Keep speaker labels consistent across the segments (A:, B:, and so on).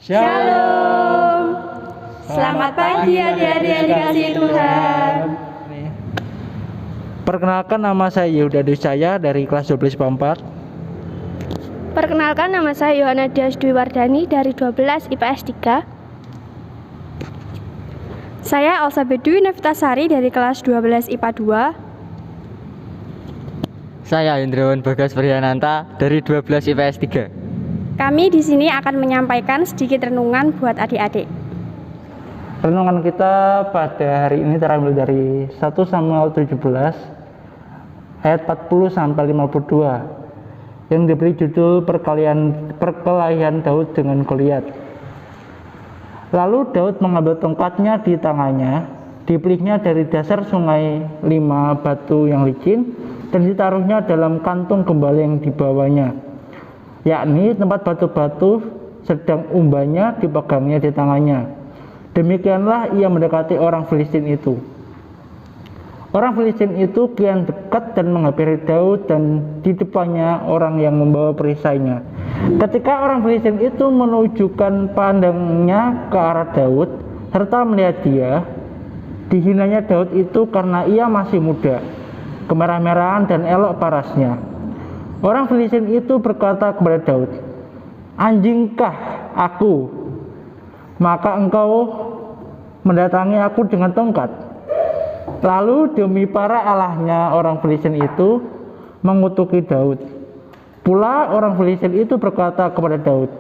A: Shalom. Selamat pagi adik-adik yang dikasihi Tuhan.
B: Perkenalkan, nama saya Yehuda Dwisaya dari kelas 12 IPA 4.
A: Perkenalkan, nama saya Yohana Dias Dwi Wardani dari 12 IPS 3. Saya Elsa Bedwi Nevitasari dari kelas 12 IPA 2.
C: Saya Indrawan Bagas Priyananta dari 12 IPS 3.
A: Kami di sini akan menyampaikan sedikit renungan buat adik-adik.
B: Renungan kita pada hari ini terambil dari 1 Samuel 17 ayat 40 sampai 52 yang diberi judul perkelahian Daud dengan Goliat. Lalu Daud mengambil tongkatnya di tangannya, dipilihnya dari dasar sungai 5 batu yang licin dan ditaruhnya dalam kantung gembala yang dibawanya, yakni tempat batu-batu, sedang umbanya dipegangnya di tangannya. Demikianlah ia mendekati orang Filistin itu. Orang Filistin itu kian dekat dan menghampiri Daud, dan di depannya orang yang membawa perisainya. Ketika orang Filistin itu menunjukkan pandangnya ke arah Daud serta melihat dia, dihinanya Daud itu karena ia masih muda, kemerah-merahan dan elok parasnya. Orang Filistin itu berkata kepada Daud, "Anjingkah aku, maka engkau mendatangi aku dengan tongkat?" Lalu demi para allahnya orang Filistin itu mengutuki Daud. Pula orang Filistin itu berkata kepada Daud,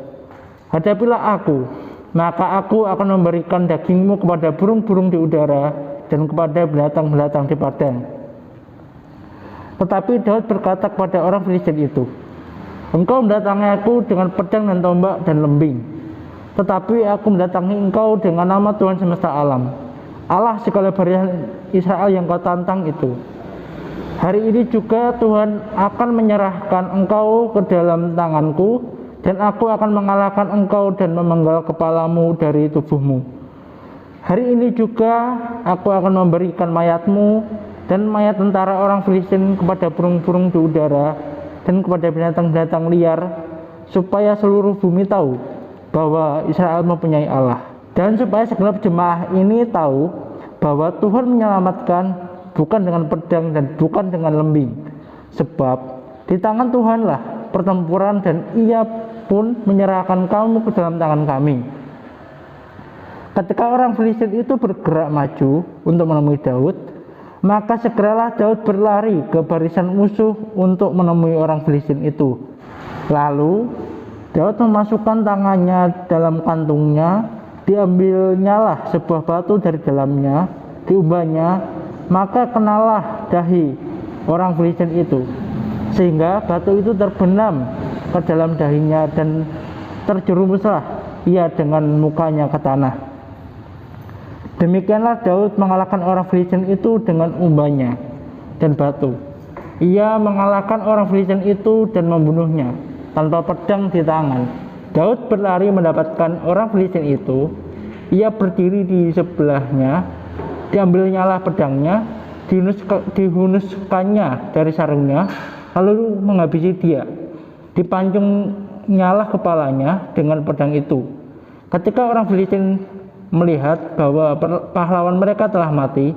B: "Hadapilah aku, maka aku akan memberikan dagingmu kepada burung-burung di udara dan kepada binatang-binatang di padang." Tetapi Daud berkata kepada orang Filistin itu, "Engkau mendatangi aku dengan pedang dan tombak dan lembing, tetapi aku mendatangi engkau dengan nama Tuhan semesta alam, Allah segala barisan Israel yang kau tantang itu. Hari ini juga Tuhan akan menyerahkan engkau ke dalam tanganku, dan aku akan mengalahkan engkau dan memenggal kepalamu dari tubuhmu. Hari ini juga aku akan memberikan mayatmu dan mayat tentara orang Filistin kepada burung-burung di udara dan kepada binatang-binatang liar, supaya seluruh bumi tahu bahwa Israel mempunyai Allah, dan supaya segenap jemaah ini tahu bahwa Tuhan menyelamatkan bukan dengan pedang dan bukan dengan lembing, sebab di tangan Tuhanlah pertempuran, dan ia pun menyerahkan kamu ke dalam tangan kami." Ketika orang Filistin itu bergerak maju untuk menemui Daud, maka segeralah Daud berlari ke barisan musuh untuk menemui orang Filistin itu. Lalu Daud memasukkan tangannya dalam kantungnya, diambilnyalah sebuah batu dari dalamnya, diumbahnya, maka kenalah dahi orang Filistin itu, sehingga batu itu terbenam ke dalam dahinya, dan terjerumuslah ia dengan mukanya ke tanah. Demikianlah Daud mengalahkan orang Filistin itu dengan umbahnya dan batu. Ia mengalahkan orang Filistin itu dan membunuhnya tanpa pedang di tangan. Daud berlari mendapatkan orang Filistin itu. Ia berdiri di sebelahnya, diambilnyalah pedangnya, dihunuskannya dari sarungnya, lalu menghabisi dia. Dipancungnyalah kepalanya dengan pedang itu. Ketika orang Filistin melihat bahwa pahlawan mereka telah mati,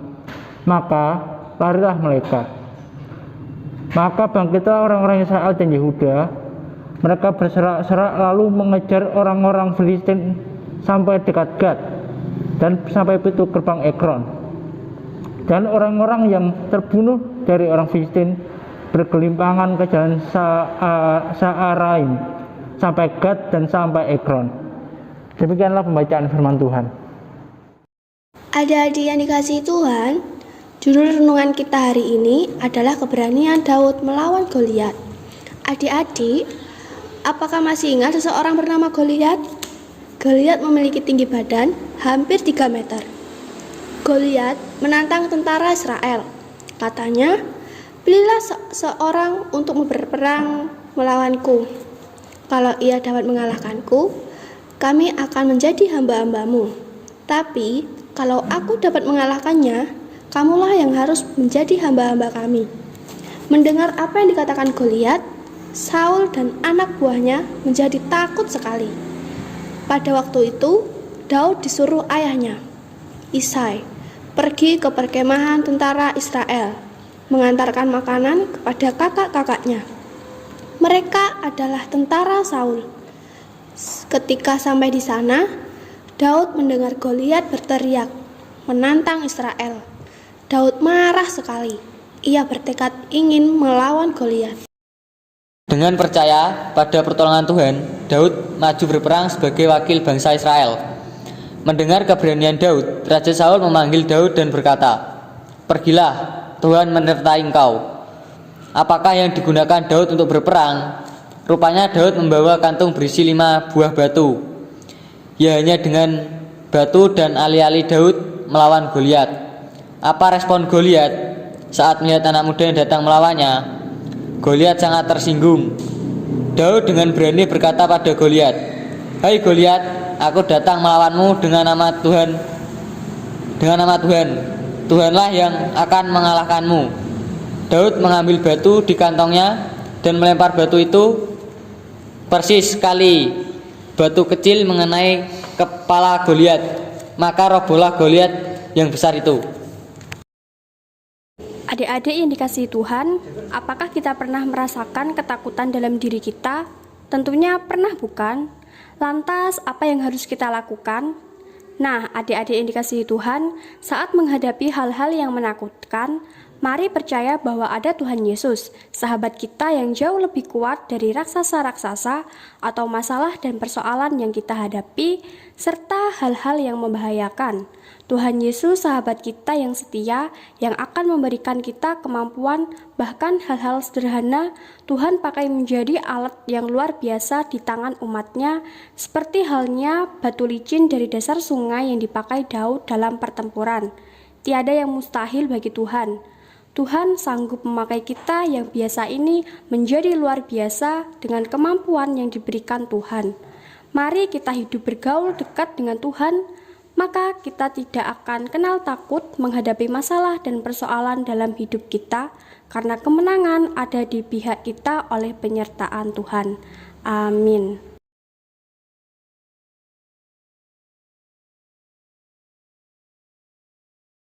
B: maka larilah mereka. Maka bangkitlah orang-orang Israel dan Yehuda. Mereka berserak-serak lalu mengejar orang-orang Filistin sampai dekat Gad dan sampai pintu gerbang Ekron. Dan orang-orang yang terbunuh dari orang Filistin bergelimpangan ke jalan Saaraim sampai Gad dan sampai Ekron. Demikianlah pembacaan firman Tuhan.
D: Adik-adik yang dikasihi Tuhan, judul renungan kita hari ini adalah keberanian Daud melawan Goliat. Adik-adik, apakah masih ingat seseorang bernama Goliat? Goliat memiliki tinggi badan hampir 3 meter. Goliat menantang tentara Israel. Katanya, "Pilihlah seorang untuk berperang melawanku. Kalau ia dapat mengalahkanku, kami akan menjadi hamba-hambamu. Tapi kalau aku dapat mengalahkannya, kamulah yang harus menjadi hamba-hamba kami." Mendengar apa yang dikatakan Goliat, Saul dan anak buahnya menjadi takut sekali. Pada waktu itu, Daud disuruh ayahnya, Isai, pergi ke perkemahan tentara Israel, mengantarkan makanan kepada kakak-kakaknya. Mereka adalah tentara Saul. Ketika sampai di sana, Daud mendengar Goliat berteriak, menantang Israel. Daud marah sekali. Ia bertekad ingin melawan Goliat.
C: Dengan percaya pada pertolongan Tuhan, Daud maju berperang sebagai wakil bangsa Israel. Mendengar keberanian Daud, Raja Saul memanggil Daud dan berkata, "Pergilah, Tuhan menyertai engkau." Apakah yang digunakan Daud untuk berperang? Rupanya Daud membawa kantung berisi 5 buah batu. Ya, hanya dengan batu dan alih-alih Daud melawan Goliat. Apa respon Goliat saat melihat anak muda yang datang melawannya? Goliat sangat tersinggung. Daud dengan berani berkata pada Goliat, "Hai Goliat, aku datang melawanmu dengan nama Tuhan. Tuhanlah yang akan mengalahkanmu." Daud mengambil batu di kantongnya dan melempar batu itu persis sekali batu kecil mengenai kepala Goliat. Maka robohlah Goliat yang besar itu.
A: Adik-adik yang dikasihi Tuhan, apakah kita pernah merasakan ketakutan dalam diri kita? Tentunya pernah, bukan? Lantas, apa yang harus kita lakukan? Nah, adik-adik yang dikasihi Tuhan, saat menghadapi hal-hal yang menakutkan, mari percaya bahwa ada Tuhan Yesus, sahabat kita yang jauh lebih kuat dari raksasa-raksasa atau masalah dan persoalan yang kita hadapi, serta hal-hal yang membahayakan. Tuhan Yesus, sahabat kita yang setia, yang akan memberikan kita kemampuan, bahkan hal-hal sederhana Tuhan pakai menjadi alat yang luar biasa di tangan umatnya, seperti halnya batu licin dari dasar sungai yang dipakai Daud dalam pertempuran. Tiada yang mustahil bagi Tuhan. Tuhan sanggup memakai kita yang biasa ini menjadi luar biasa dengan kemampuan yang diberikan Tuhan. Mari kita hidup bergaul dekat dengan Tuhan, maka kita tidak akan kenal takut menghadapi masalah dan persoalan dalam hidup kita, karena kemenangan ada di pihak kita oleh penyertaan Tuhan. Amin.